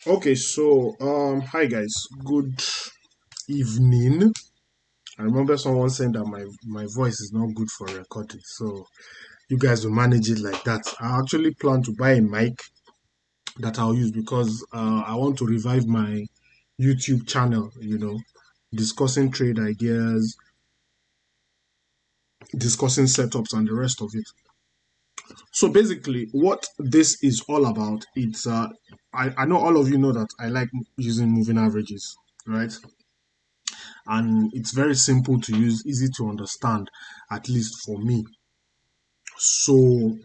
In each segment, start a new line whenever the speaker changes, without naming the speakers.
Okay, so hi guys, good evening. I remember someone saying that my voice is not good for recording, so you guys will manage it like that. I actually plan to buy a mic that I'll use because I want to revive my YouTube channel. Discussing trade ideas, discussing setups, and the rest of it. So basically, what this is all about, I know all of you know that I like using moving averages, right? And it's very simple to use, easy to understand, at least for me. So,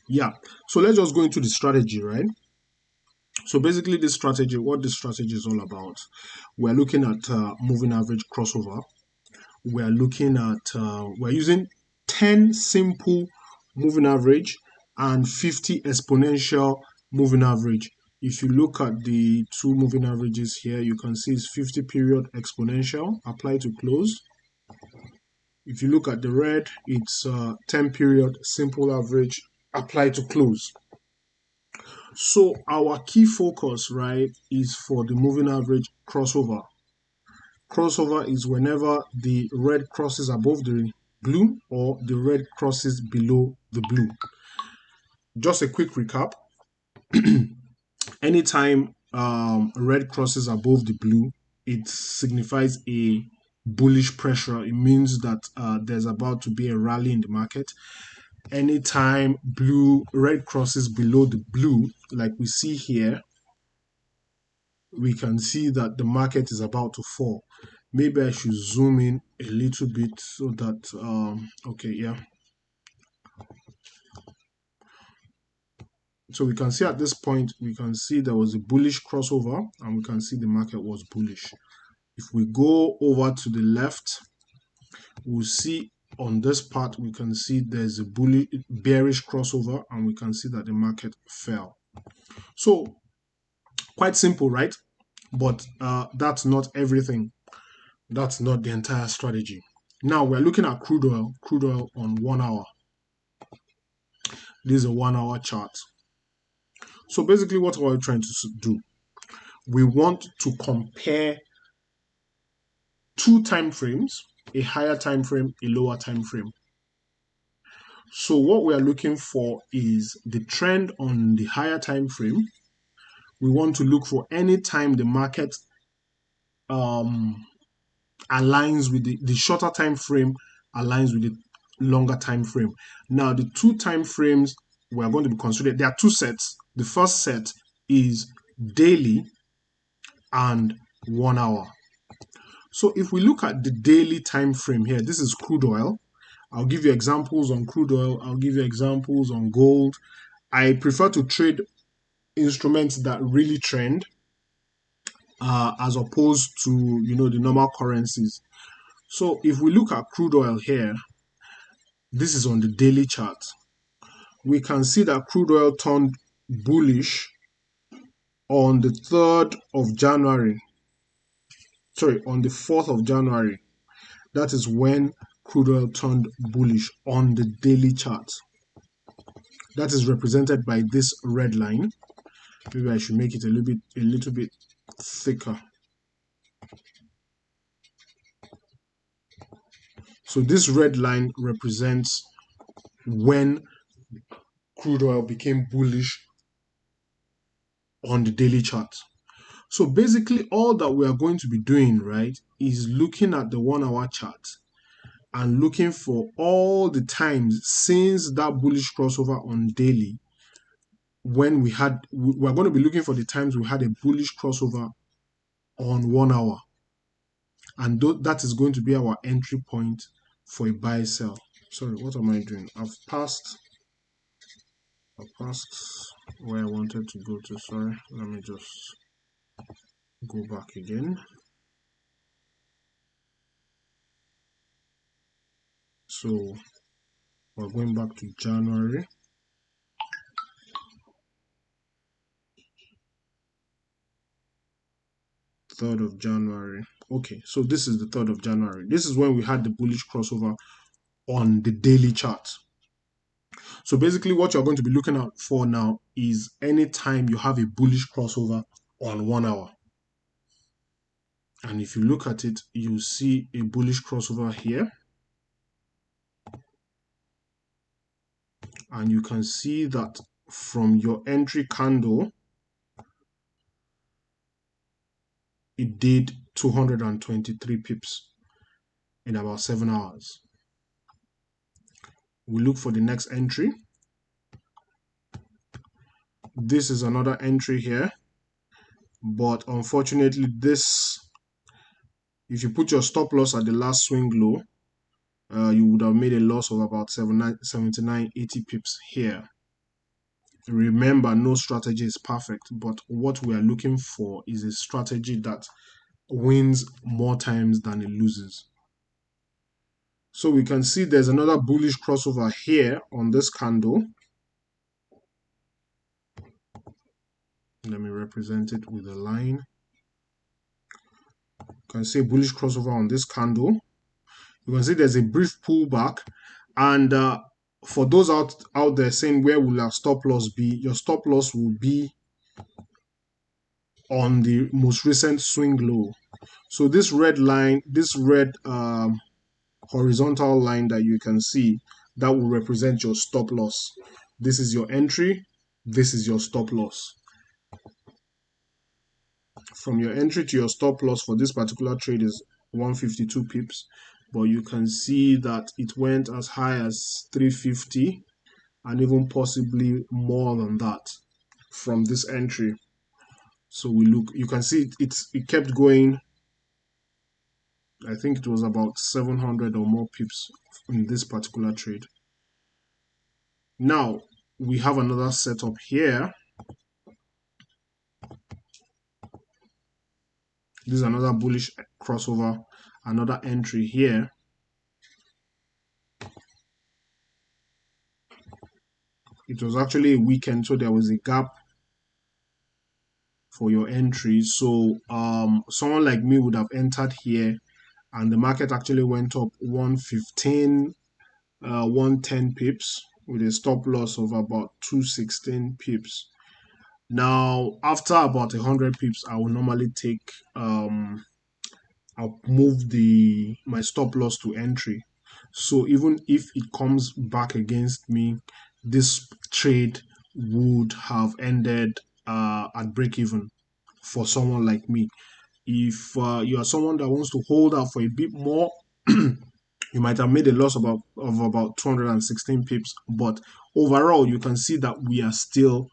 yeah. So let's just go into the strategy, right? So basically, what this strategy is all about, we're looking at moving average crossover. We're using 10 simple moving average and 50 exponential moving average. If you look at the two moving averages here, you can see it's 50 period exponential, apply to close. If you look at the red, it's 10 period simple average apply to close. So our key focus, right, is for the moving average crossover. Crossover is whenever the red crosses above the blue or the red crosses below the blue. Just a quick recap. Anytime red crosses above the blue, it signifies a bullish pressure. It means that there's about to be a rally in the market. Anytime red crosses below the blue, like we see here, we can see that the market is about to fall. Maybe I should zoom in a little bit so that okay, yeah. So we can see at this point, we can see there was a bullish crossover and we can see the market was bullish. If we go over to the left, we'll see on this part, we can see there's a bearish crossover and we can see that the market fell. So quite simple, right? But that's not everything. That's not the entire strategy. Now we're looking at crude oil on 1 hour. This is a 1 hour chart. So basically what are we trying to do? We want to compare two time frames, a higher time frame, a lower time frame. So what we are looking for is the trend on the higher time frame. We want to look for any time the market aligns with the shorter time frame aligns with the longer time frame. Now the two time frames we are going to be considering, there are two sets. The first set is daily and 1 hour. So if we look at the daily time frame here, this is crude oil. I'll give you examples on crude oil. I'll give you examples on gold. I prefer to trade instruments that really trend as opposed to the normal currencies. So if we look at crude oil here, this is on the daily chart. We can see that crude oil turned bullish on the 3rd of January. Sorry, on the 4th of January. That is when crude oil turned bullish on the daily chart. That is represented by this red line. Maybe I should make it a little bit thicker. So this red line represents when crude oil became bullish on the daily chart. So basically all that we are going to be doing, right, is looking at the 1 hour chart and looking for all the times since that bullish crossover on daily, when we're going to be looking for the times we had a bullish crossover on 1 hour. And that is going to be our entry point for a buy sell. Sorry, what am I doing? I've passed where I wanted to go to. Sorry, let me just go back again. So we're going back to January. Third of January. Okay, so this is the 3rd of January. This is when we had the bullish crossover on the daily chart. So basically what you're going to be looking out for now is anytime you have a bullish crossover on 1 hour. And if you look at it, you see a bullish crossover here. And you can see that from your entry candle, it did 223 pips in about 7 hours. We look for the next entry. This is another entry here, but unfortunately this, if you put your stop loss at the last swing low, you would have made a loss of about 79-80 pips here. Remember, no strategy is perfect, but what we are looking for is a strategy that wins more times than it loses. So we can see there's another bullish crossover here on this candle. Let me represent it with a line. You can see a bullish crossover on this candle. You can see there's a brief pullback. And for those out there saying where will our stop loss be, your stop loss will be on the most recent swing low. So this red line, this red horizontal line that you can see, that will represent your stop loss. This is your entry, this is your stop loss. From your entry to your stop loss for this particular trade is 152 pips, but you can see that it went as high as 350 and even possibly more than that from this entry. So we look, you can see it kept going. I think it was about 700 or more pips in this particular trade. Now we have another setup here. This is another bullish crossover, another entry here. It was actually a weekend, so there was a gap for your entry. So someone like me would have entered here, and the market actually went up 115, 110 pips with a stop loss of about 216 pips. Now, after about 100 pips, I will normally take, I'll move my stop loss to entry. So even if it comes back against me, this trade would have ended at break even for someone like me. If you are someone that wants to hold out for a bit more, you might have made a loss of about 216 pips, but overall you can see that we are still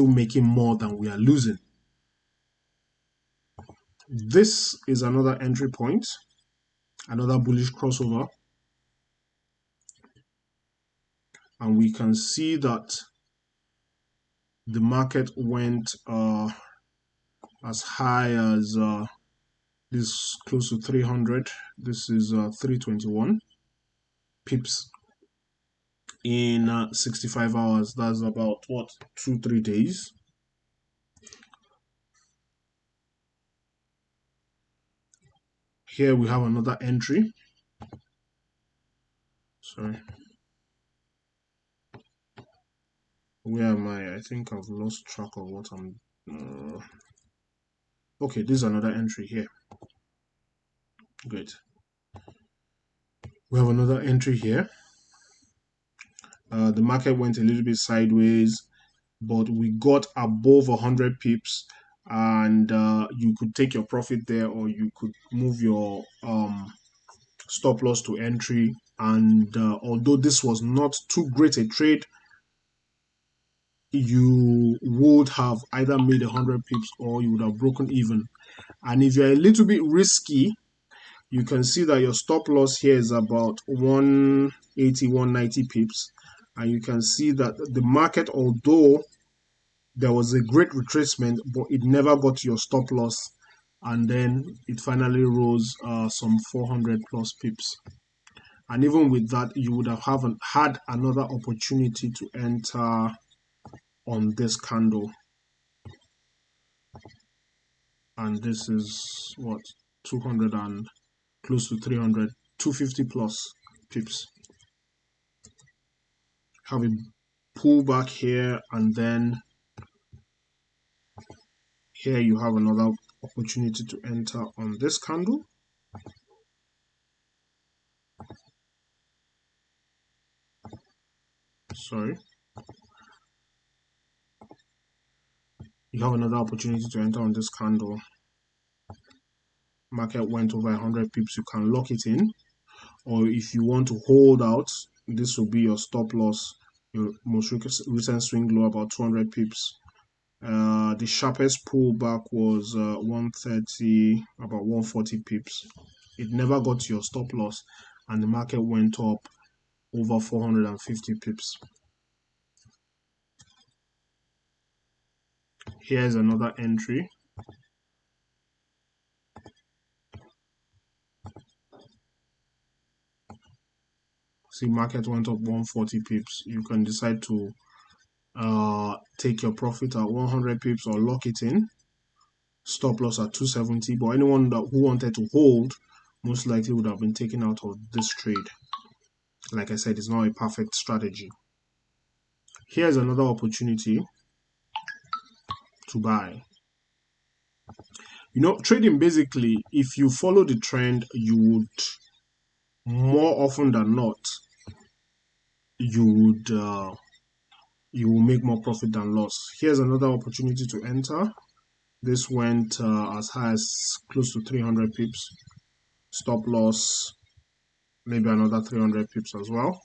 making more than we are losing. This is another entry point, another bullish crossover, and we can see that the market went as high as this, close to 300. This is 321 pips in 65 hours. That's about what, 2-3 days. Here we have another entry. Sorry, where am I think I've lost track of what I'm okay, this is another entry here. Great. We have another entry here. The market went a little bit sideways, but we got above 100 pips, and you could take your profit there, or you could move your stop loss to entry. And although this was not too great a trade, you would have either made 100 pips or you would have broken even. And if you're a little bit risky, you can see that your stop loss here is about 180, 190 pips. And you can see that the market, although there was a great retracement, but it never got to your stop loss. And then it finally rose some 400 plus pips. And even with that, you would have had another opportunity to enter on this candle. And this is what, 200 and close to 300, 250 plus pips. have a pullback here, and then here you have another opportunity to enter on this candle. Sorry. You have another opportunity to enter on this candle. Market went over 100 pips. You can lock it in, or if you want to hold out, this will be your stop loss. Your most recent swing low, about 200 pips. The sharpest pullback was 130, about 140 pips. It never got to your stop loss, and the market went up over 450 pips. Here's another entry. See, market went up 140 pips. You can decide to take your profit at 100 pips or lock it in. Stop loss at 270, but anyone who wanted to hold most likely would have been taken out of this trade. Like I said, it's not a perfect strategy. Here's another opportunity to buy. You know, trading, basically, if you follow the trend, you would, more often than not, you will make more profit than loss. Here's another opportunity to enter. This went as high as close to 300 pips. Stop loss, maybe another 300 pips as well.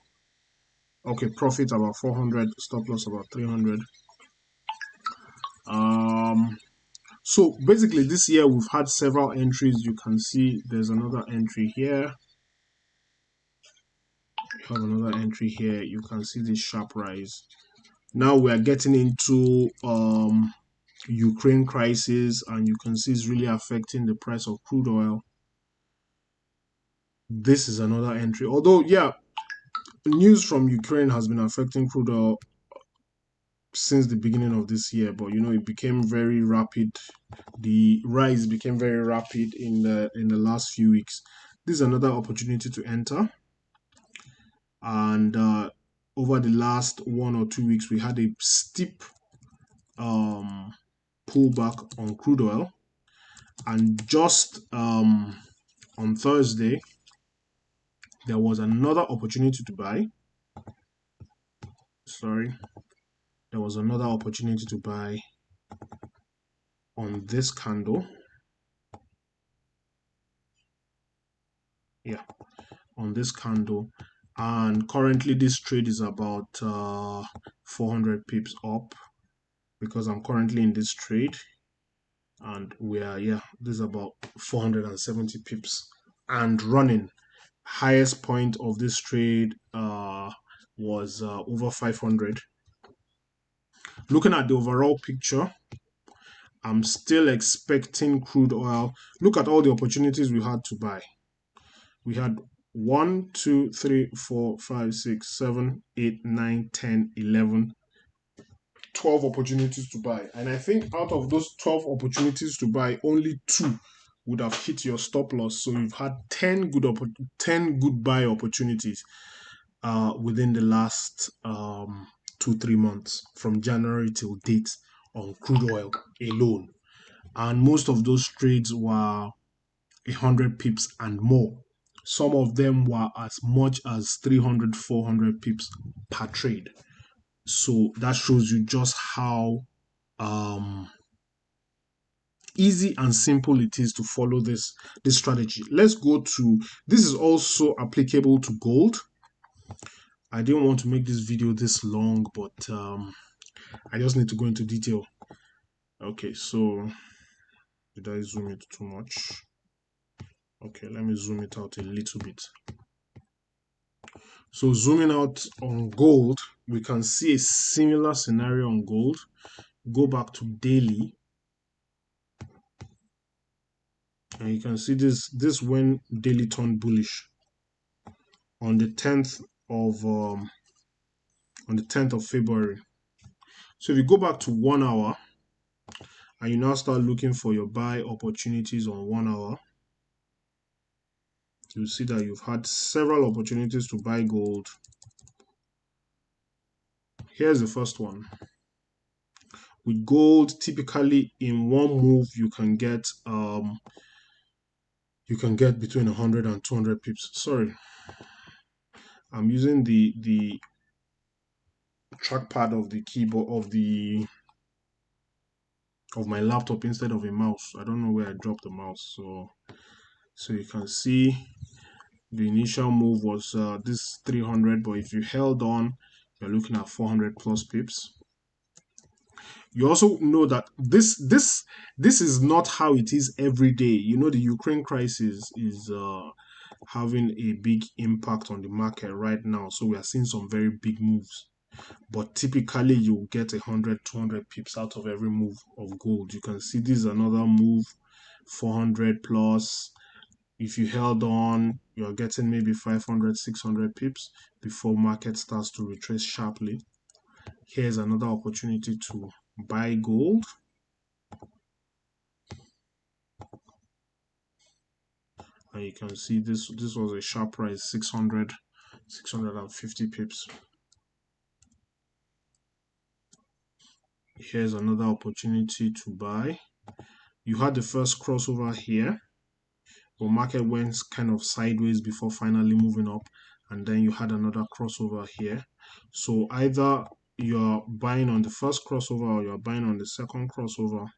Okay, profit about 400, stop loss about 300. So basically this year we've had several entries. You can see there's another entry here. You have another entry here. You can see this sharp rise. Now we are getting into Ukraine crisis, and you can see it's really affecting the price of crude oil. This is another entry. Although, yeah, news from Ukraine has been affecting crude oil since the beginning of this year, but you know, it became very rapid. The rise became very rapid in the last few weeks. This is another opportunity to enter. And over the last 1 or 2 weeks, we had a steep pullback on crude oil, and just on Thursday there was another opportunity to buy. There was another opportunity to buy on this candle. Yeah, on this candle, and currently this trade is about 400 pips up, because I'm currently in this trade, and we are, yeah, this is about 470 pips and running. Highest point of this trade was over 500. Looking at the overall picture, I'm still expecting crude oil. Look at all the opportunities we had to buy. We had 1, 2, 3, 4, 5, 6, 7, 8, 9, 10, 11, 12 opportunities to buy. And I think out of those 12 opportunities to buy, only 2 would have hit your stop loss. So you've had 10 good buy opportunities within the last 2-3 months, from January till date, on crude oil alone. And most of those trades were 100 pips and more. Some of them were as much as 300, 400 pips per trade. So that shows you just how easy and simple it is to follow this strategy. Let's go to, this is also applicable to gold. I didn't want to make this video this long, but I just need to go into detail. Okay, so did I zoom it too much? Okay, let me zoom it out a little bit. So zooming out on gold, we can see a similar scenario on gold. Go back to daily, and you can see this when daily turned bullish on the 10th of February. So if you go back to 1 hour and you now start looking for your buy opportunities on 1 hour, you'll see that you've had several opportunities to buy gold Here's the first one. With gold, typically in one move you can get between 100 and 200 pips. Sorry, I'm using the trackpad of the keyboard of my laptop instead of a mouse. I don't know where I dropped the mouse. So you can see the initial move was this 300, but if you held on, you're looking at 400 plus pips. You also know that this is not how it is every day. You know, the Ukraine crisis is having a big impact on the market right now, so we are seeing some very big moves. But typically you get 100, 200 pips out of every move of gold. You can see this is another move, 400 plus. If you held on, you're getting maybe 500, 600 pips before market starts to retrace sharply. Here's another opportunity to buy gold. And you can see this was a sharp price, 600, 650 pips. Here's another opportunity to buy. You had the first crossover here, but market went kind of sideways before finally moving up, and then you had another crossover here. So either you're buying on the first crossover or you're buying on the second crossover.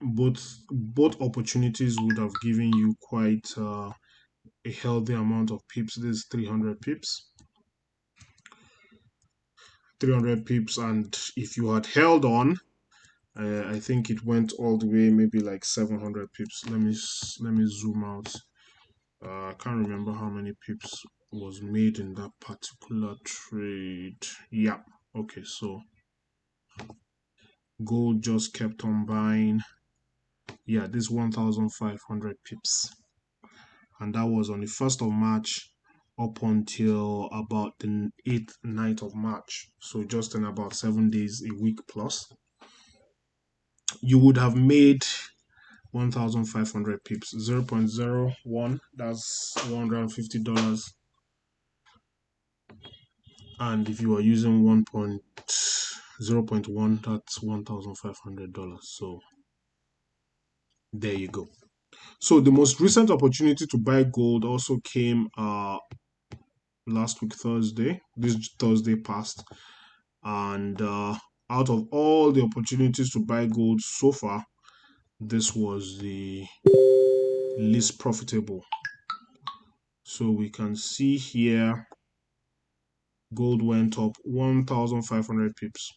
Both opportunities would have given you quite a healthy amount of pips. This is 300 pips. 300 pips, and if you had held on, I think it went all the way maybe like 700 pips. Let me zoom out. I can't remember how many pips was made in that particular trade. Yeah, okay, so gold just kept on buying. Yeah, this 1,500 pips, and that was on the 1st of March up until about the 8th, 9th of March. So just in about 7 days, a week plus, you would have made 1,500 pips. 0.01, that's $150. And if you are using 0.1, that's $1,500. So there you go. So the most recent opportunity to buy gold also came last week Thursday. This Thursday passed, and out of all the opportunities to buy gold so far, this was the least profitable. So we can see here gold went up 1,500 pips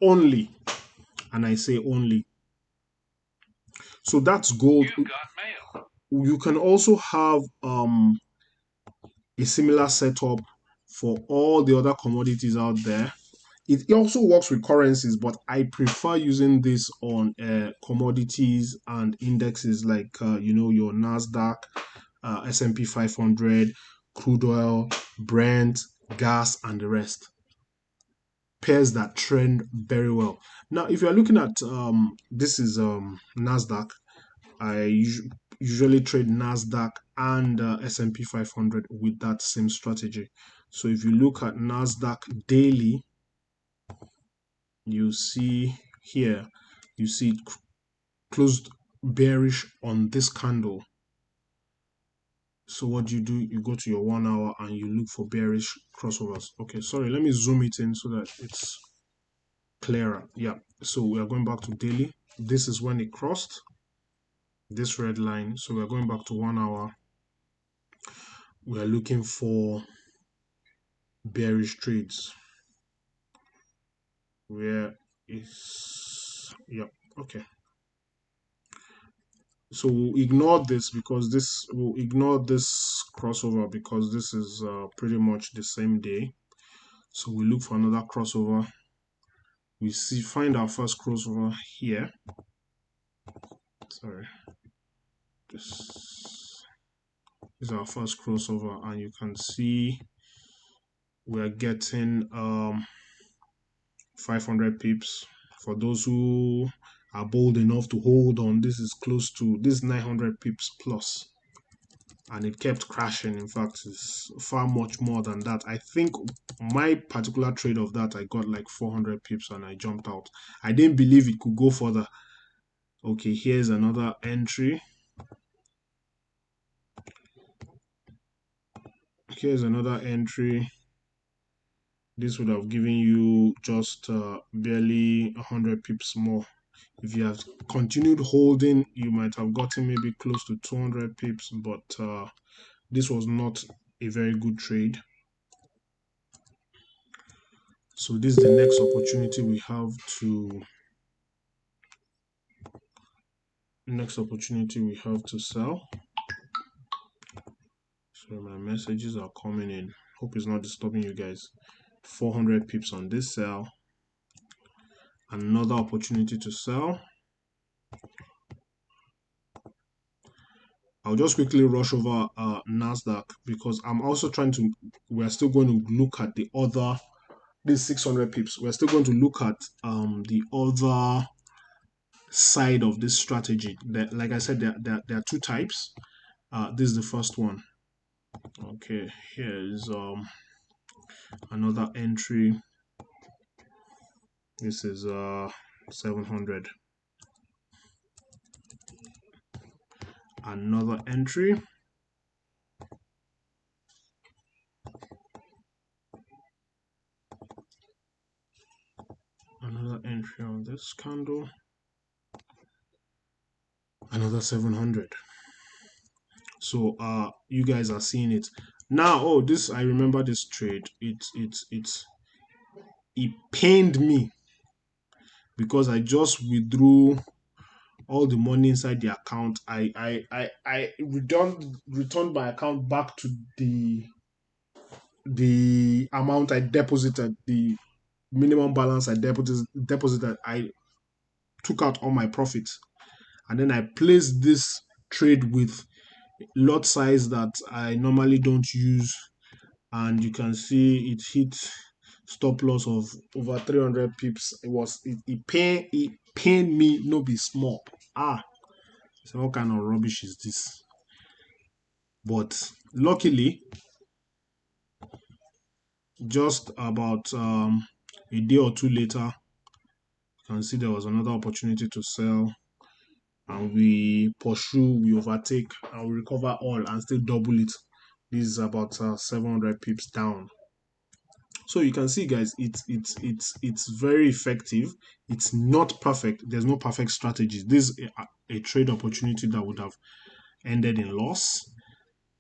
only, and I say only. So that's gold.
You got mail.
You can also have a similar setup for all the other commodities out there. It also works with currencies, but I prefer using this on commodities and indexes like your Nasdaq, S&P 500, crude oil, Brent, gas, and the rest. Pairs that trend very well. Now, if you're looking at this is Nasdaq. I usually trade Nasdaq and S&P 500 with that same strategy. So if you look at Nasdaq daily, you see here, you see it closed bearish on this candle. So what do? You go to your 1 hour and you look for bearish crossovers. Okay, sorry, let me zoom it in so that it's clearer. Yeah, so we are going back to daily. This is when it crossed this red line. So we're going back to 1 hour. We are looking for bearish trades. Where is, yeah, okay. So we'll ignore this because we'll ignore this crossover because this is pretty much the same day. So we look for another crossover. We find our first crossover here. Sorry, this is our first crossover, and you can see we're getting 500 pips. For those who are bold enough to hold on, this is close to this 900 pips plus. and it kept crashing. In fact, it's far much more than that. I think my particular trade of that, I got like 400 pips and I jumped out. I didn't believe it could go further. Okay, here's another entry. Here's another entry. This would have given you just barely 100 pips more. If you have continued holding, you might have gotten maybe close to 200 pips, but this was not a very good trade. So this is the next opportunity we have to sell. So my messages are coming in. Hope it's not disturbing you guys. 400 pips on this sell. Another opportunity to sell. I'll just quickly rush over Nasdaq because I'm also we're still going to look at the other, this 600 pips. We're still going to look at the other side of this strategy. Like I said, there are two types. This is the first one. Okay, here's another entry. This is 700. Another entry. Another entry on this candle. Another 700. So you guys are seeing it now. Oh, this, I remember this trade. It pained me because I just withdrew all the money inside the account. I returned my account back to the amount I deposited, the minimum balance I deposited. I took out all my profits, and then I placed this trade with lot size that I normally don't use, and you can see it hit stop loss of over 300 pips. It pained me no be small. So what kind of rubbish is this? But luckily, just about a day or two later, you can see there was another opportunity to sell, and we pursue, we overtake, and we recover all and still double it. This is about 700 pips down. So you can see, guys, it's very effective. It's not perfect. There's no perfect strategy. This is a trade opportunity that would have ended in loss,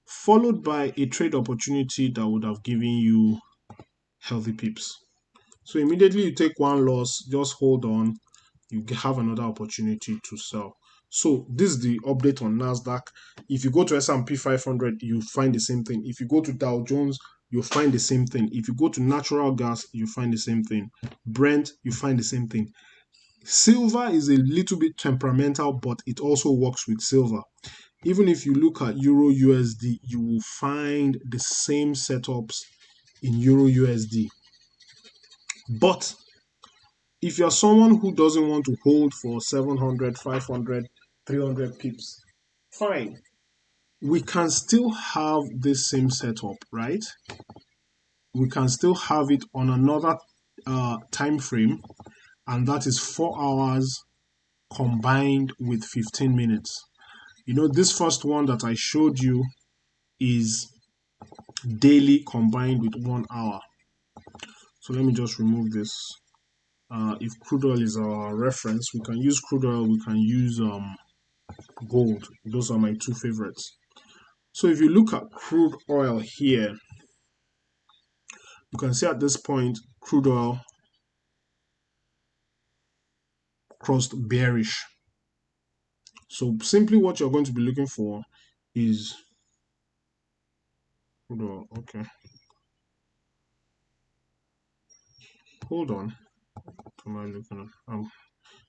followed by a trade opportunity that would have given you healthy pips. So immediately you take one loss, just hold on, you have another opportunity to sell. So this is the update on Nasdaq. If you go to S&P 500, you find the same thing. If you go to Dow Jones, you find the same thing. If you go to natural gas, you find the same thing. Brent, you find the same thing. Silver is a little bit temperamental, but it also works with silver. Even if you look at Euro USD, you will find the same setups in Euro USD. But if you're someone who doesn't want to hold for 700, 500, 300 pips, fine. We can still have this same setup, right? We can still have it on another time frame, and that is 4 hours combined with 15 minutes. You know, this first one that I showed you is daily combined with 1 hour. So let me just remove this. If crude oil is our reference, we can use crude oil, we can use gold. Those are my two favorites. So if you look at crude oil here, you can see at this point crude oil crossed bearish. So simply what you're going to be looking for is crude oil. Okay, hold on. What am I looking at?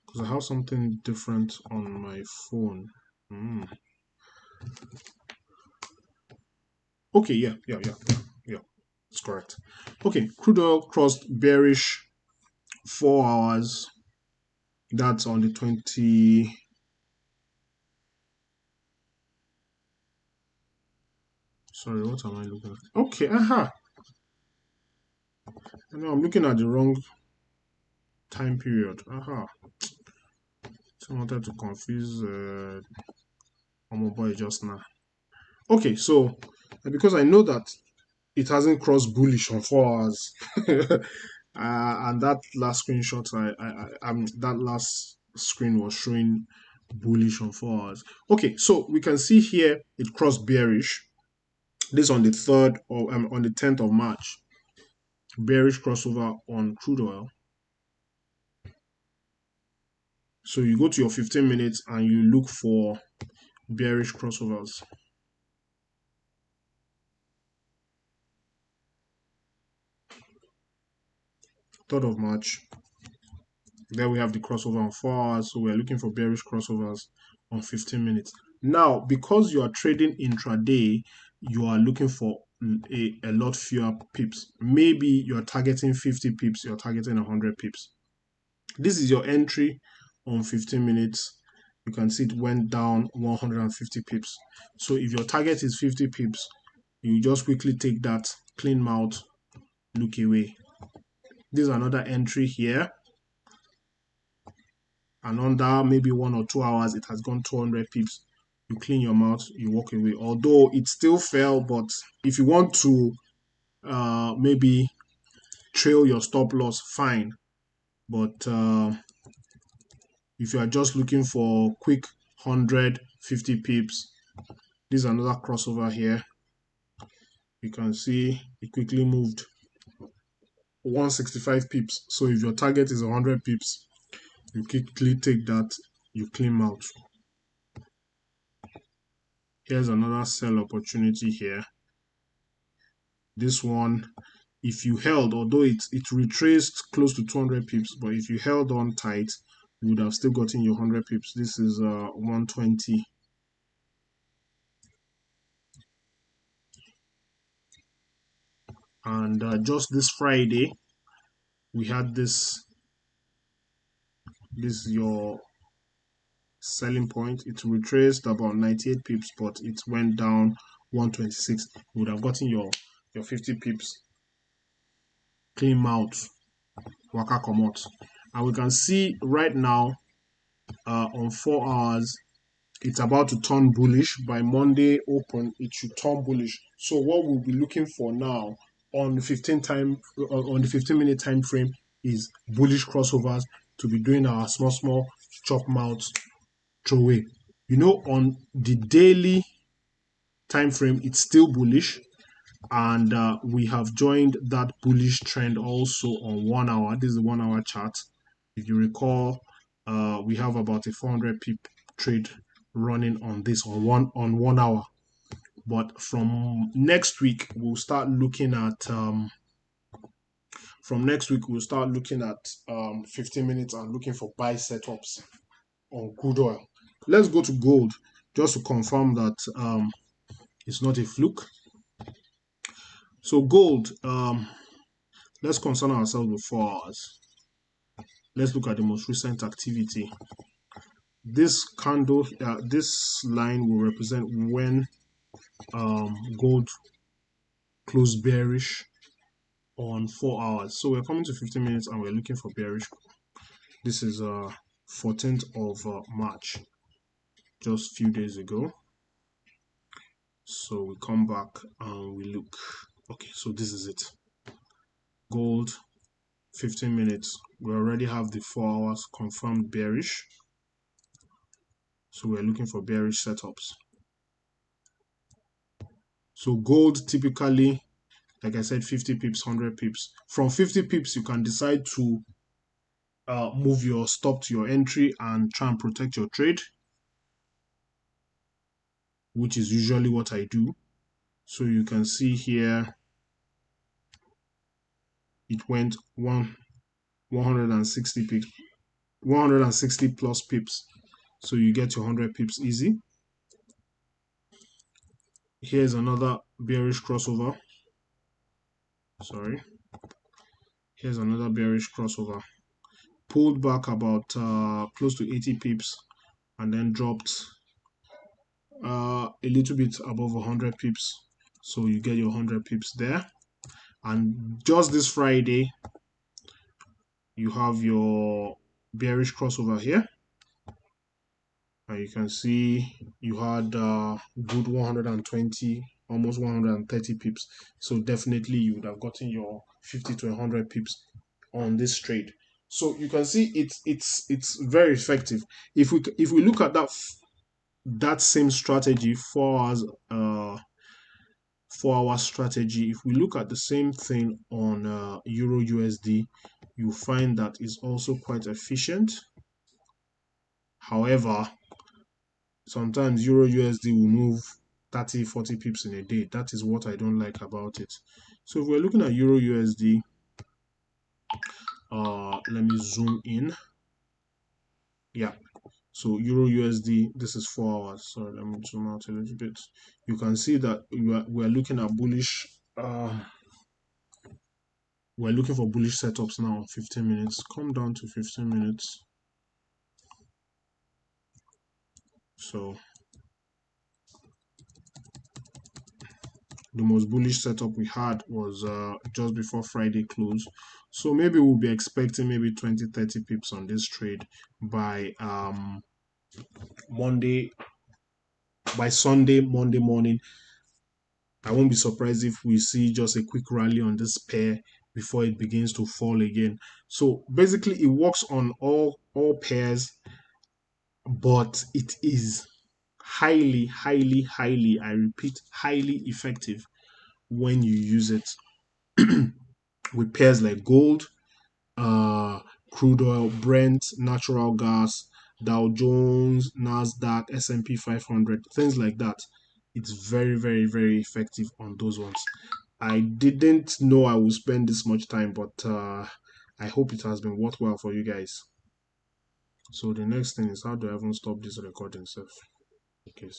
Because I have something different on my phone. Okay, yeah, it's correct. Okay, crude oil crossed bearish 4 hours. That's on the 20. 20 Sorry, what am I looking at? Okay, aha. No, I'm looking at the wrong time period. Aha. So I wanted to confuse boy just now. Okay, so because I know that it hasn't crossed bullish on 4 hours, and that last screenshot, that last screen was showing bullish on 4 hours. Okay, so we can see here it crossed bearish. This on the 3rd or on the 10th of March. Bearish crossover on crude oil. So you go to your 15 minutes and you look for bearish crossovers. 3rd of March. There we have the crossover on 4 hours. So we're looking for bearish crossovers on 15 minutes. Now, because you are trading intraday, you are looking for a lot fewer pips. Maybe you're targeting 50 pips, you're targeting 100 pips. This is your entry on 15 minutes. You can see it went down 150 pips. So if your target is 50 pips, you just quickly take that, clean mouth, look away. This is another entry here. And under maybe 1 or 2 hours, it has gone 200 pips. You clean your mouth, you walk away. Although it still fell, but if you want to maybe trail your stop loss, fine. But if you are just looking for quick 150 pips, this is another crossover here. You can see it quickly moved 165 pips. So if your target is 100 pips, you quickly take that, you clean out. Here's another sell opportunity here. This one, if you held, although it retraced close to 200 pips, but if you held on tight, you would have still gotten your 100 pips. This is 120. And just this Friday, we had this is your selling point. It retraced about 98 pips, but it went down 126. You would have gotten your 50 pips, clean mouth, waka comot. And we can see right now on 4 hours, it's about to turn bullish. By Monday open, it should turn bullish. So what we'll be looking for now on the 15-minute time frame is bullish crossovers to be doing our small chop mouth throwaway. You know, on the daily time frame, it's still bullish, and we have joined that bullish trend also on 1 hour. This is the 1 hour chart. If you recall, we have about a 400 pip trade running on this on 1 hour. But from next week, we'll start looking at 15 minutes and looking for buy setups on crude oil. Let's go to gold just to confirm that it's not a fluke. So gold, let's concern ourselves with 4 hours. Let's look at the most recent activity. This candle, this line will represent when gold closed bearish on 4 hours. So we're coming to 15 minutes and we're looking for bearish. This is 14th of March, just a few days ago. So we come back and we look. Okay, so this is it. Gold, 15 minutes. We already have the 4 hours confirmed bearish. So we're looking for bearish setups. So gold typically, like I said, 50 pips, 100 pips. From 50 pips, you can decide to move your stop to your entry and try and protect your trade, which is usually what I do. So you can see here, it went 160 pips, 160 plus pips. So you get your 100 pips easy. Here's another bearish crossover. Sorry. Here's another bearish crossover. Pulled back about close to 80 pips and then dropped a little bit above 100 pips. So you get your 100 pips there. And just this Friday, you have your bearish crossover here. And you can see you had good 120, almost 130 pips. So definitely you would have gotten your 50 to 100 pips on this trade. So you can see it's very effective. If we look at that same strategy, 4 hour strategy, if we look at the same thing on Euro USD, you find that is also quite efficient. However, sometimes Euro USD will move 30-40 pips in a day. That is what I don't like about it. So if we're looking at Euro USD, let me zoom in. Yeah, so Euro USD, this is 4 hours. Sorry, let me zoom out a little bit. You can see that we're looking at bullish. We're looking for bullish setups now on 15 minutes. Come down to 15 minutes. So the most bullish setup we had was just before Friday close. So maybe we'll be expecting maybe 20-30 pips on this trade by Sunday, Monday morning. I won't be surprised if we see just a quick rally on this pair before it begins to fall again. So basically it works on all pairs, but it is highly, I repeat, highly effective when you use it with pairs like gold, crude oil, Brent, natural gas, Dow Jones, Nasdaq, S&P 500, things like that. It's very, very effective on those ones. I didn't know I would spend this much time, but I hope it has been worthwhile for you guys. So the next thing is, how do I even stop this recording stuff? Okay.